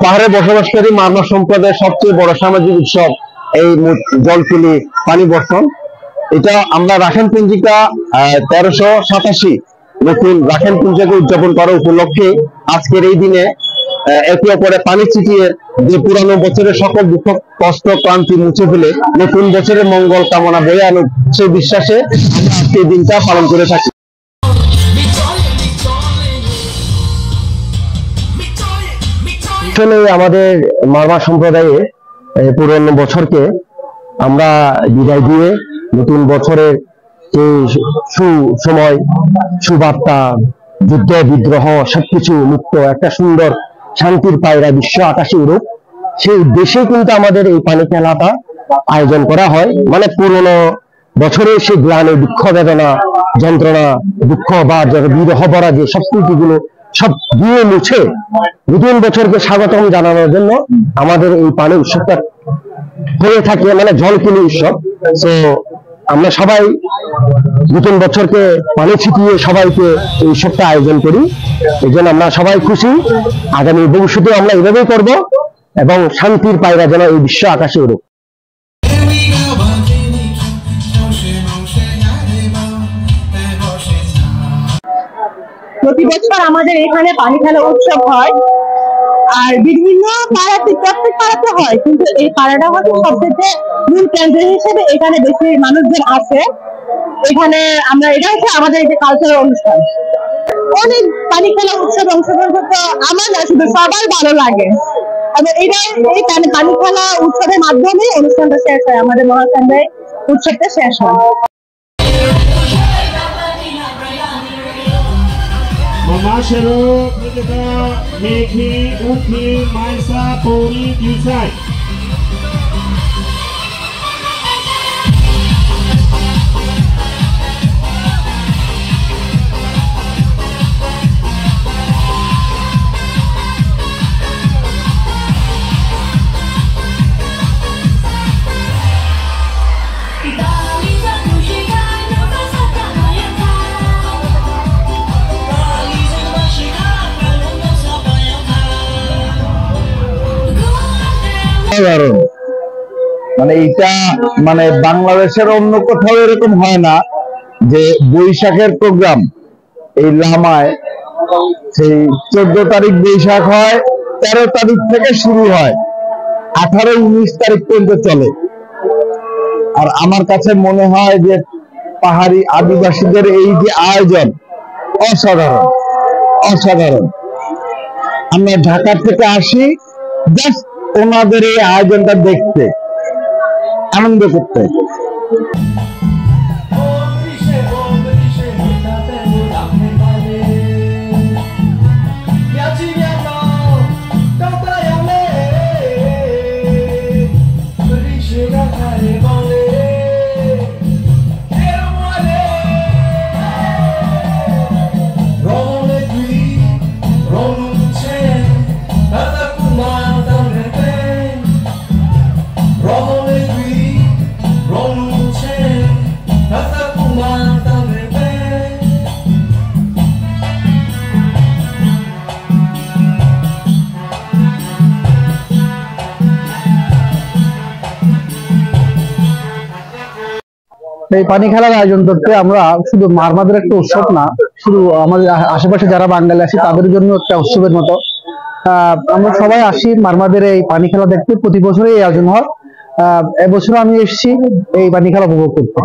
পাহাড়ে বসবাসকারী মারমা সম্প্রদায়ের সবচেয়ে বড় সামাজিক উৎসব এই জলকুলি পানি বর্ষণ। এটা আমরা রাখাইন পঞ্জিকা 1387 নতুন রাখাইন পঞ্জিকা উদযাপন করা উপলক্ষে আজকের এই দিনে একে অপরে পানি ছিটিয়ে যে পুরানো বছরের সকল দুঃখ কষ্ট ক্লান্তি মুছে ফেলে নতুন বছরের মঙ্গল কামনা বয়ে আনুক সেই বিশ্বাসে আমরা আজকে এই দিনটা পালন করে থাকি। আসলে আমাদের মারমা সম্প্রদায়ে পুরনো বছরকে আমরা বিদায় দিয়ে নতুন বছরের এই সুসময় সুবার্তা যুদ্ধ বিদ্রোহ সবকিছু মুক্ত একটা সুন্দর শান্তির পায়রা বিশ্ব আকাশে উড়ুক সেই উদ্দেশ্যে কিন্তু আমাদের এই পানি খেলাটা আয়োজন করা হয়। মানে পুরনো বছরের সেই গ্লানি দুঃখ বেদনা যন্ত্রণা দুঃখ বা বিরহ ভরা যে সবকিছুগুলো সব দিয়ে মুছে নতুন বছরকে স্বাগতম জানানোর জন্য আমাদের এই পানি উৎসবটা হয়ে থাকে, মানে জলকুলি উৎসব। তো আমরা সবাই নতুন বছরকে পানি ছিটিয়ে সবাইকে এই উৎসবটা আয়োজন করি। এই জন্য আমরা সবাই খুশি, আগামী ভবিষ্যতে আমরা এভাবেই করব এবং শান্তির পায়রা যেন এই বিশ্ব আকাশে উড়ুক। প্রতি বছর আমাদের এখানে পানি খেলা উৎসব হয়, আর বিভিন্ন পাড়াতে প্রত্যেক পাড়াতে হয়, কিন্তু এই পাড়াটা হচ্ছে সবথেকে মূল কেন্দ্র হিসেবে এখানে বেশি মানুষজন আছে। এখানে আমরা এটা হচ্ছে আমাদের এই যে কালচারাল অনুষ্ঠান। অনেক পানি খেলা উৎসব অংশগ্রহণ করতে আমার না শুধু সবার ভালো লাগে, এবং এটাই এই পানি খেলা উৎসবের মাধ্যমে অনুষ্ঠানটা শেষ হয়, আমাদের মহাসন্ধ্যায় উৎসবটা শেষ হয়। Mama Shero, Nikita, Miki, Uki, Maisa, Puri, Yusai. মানে এটা মানে বাংলাদেশের অন্য কোথাও এরকম হয় না যে বৈশাখের প্রোগ্রাম এই লামায় সেই 14 তারিখ বৈশাখ হয়, 13 তারিখ থেকে শুরু হয়, 18-19 তারিখ পর্যন্ত চলে। আর আমার কাছে মনে হয় যে পাহাড়ি আদিবাসীদের এই যে আয়োজন অসাধারণ অসাধারণ। আমরা ঢাকা থেকে আসি জাস্ট ওনাদের এই আয়োজনটা দেখতে, আনন্দ করতে। এই পানি খেলার আয়োজন করতে আমরা শুধু মারমাদের একটা উৎসব না, শুধু আমাদের আশেপাশে যারা বাঙালি আসি তাদের জন্য একটা উৎসবের মতো আমরা সবাই আসি মারমাদের এই পানি খেলা দেখতে। প্রতি বছরই এই আয়োজন হয়, এবছর আমি এসেছি এই পানি খেলা উপভোগ করতে।